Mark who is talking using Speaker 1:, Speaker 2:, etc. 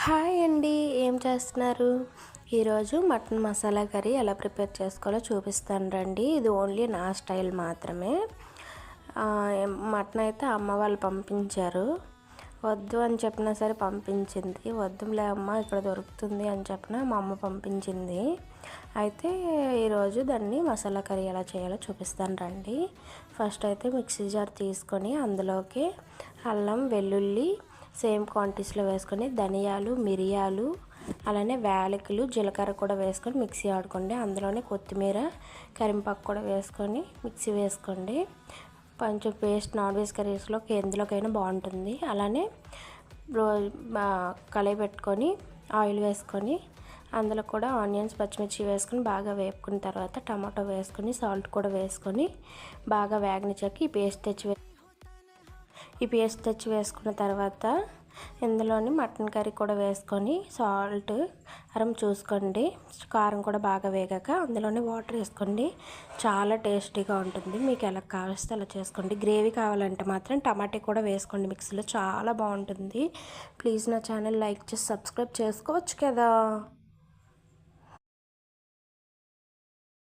Speaker 1: Hi అండి, ఏం చేస్తున్నారు? ఈరోజు మటన్ మసాలా కర్రీ ఎలా ప్రిపేర్ చేసుకోవాలో చూపిస్తాను రండి. ఇది ఓన్లీ నా స్టైల్ మాత్రమే. మటన్ అయితే అమ్మ వాళ్ళు పంపించారు. వద్దు అని చెప్పినా సరే పంపించింది. వద్దులే అమ్మ, ఇక్కడ దొరుకుతుంది అని చెప్పిన మా అమ్మ పంపించింది. అయితే ఈరోజు దాన్ని మసాలా కర్రీ ఎలా చేయాలో చూపిస్తాను రండి. ఫస్ట్ అయితే మిక్సీ జార్ తీసుకొని అందులోకి అల్లం, వెల్లుల్లి సేమ్ క్వాంటిటీస్లో వేసుకొని ధనియాలు, మిరియాలు, అలానే యాలకులు, జీలకర్ర కూడా వేసుకొని మిక్సీ ఆడుకోండి. అందులోనే కొత్తిమీర, కరింపాకు కూడా వేసుకొని మిక్సీ వేసుకోండి. కొంచెం పేస్ట్ నాన్ వెజ్ కర్రీస్లోకి ఎందులోకైనా బాగుంటుంది. అలానే కళాయి పెట్టుకొని ఆయిల్ వేసుకొని అందులో కూడా ఆనియన్స్, పచ్చిమిర్చి వేసుకొని బాగా వేపుకున్న తర్వాత టమాటో వేసుకొని సాల్ట్ కూడా వేసుకొని బాగా వేగనిచ్చాక ఈ పేస్ట్ తెచ్చి వేసుకున్న తర్వాత ఇందులోని మటన్ కర్రీ కూడా వేసుకొని సాల్ట్ చూసుకోండి. కారం కూడా బాగా వేగాక అందులోనే వాటర్ వేసుకోండి. చాలా టేస్టీగా ఉంటుంది. మీకు ఎలా కావలిస్తే అలా చేసుకోండి. గ్రేవీ కావాలంటే మాత్రం టమాటా కూడా వేసుకోండి మిక్సీలో, చాలా బాగుంటుంది. ప్లీజ్ నా ఛానల్ లైక్ చేసి సబ్స్క్రైబ్ చేసుకోవచ్చు కదా.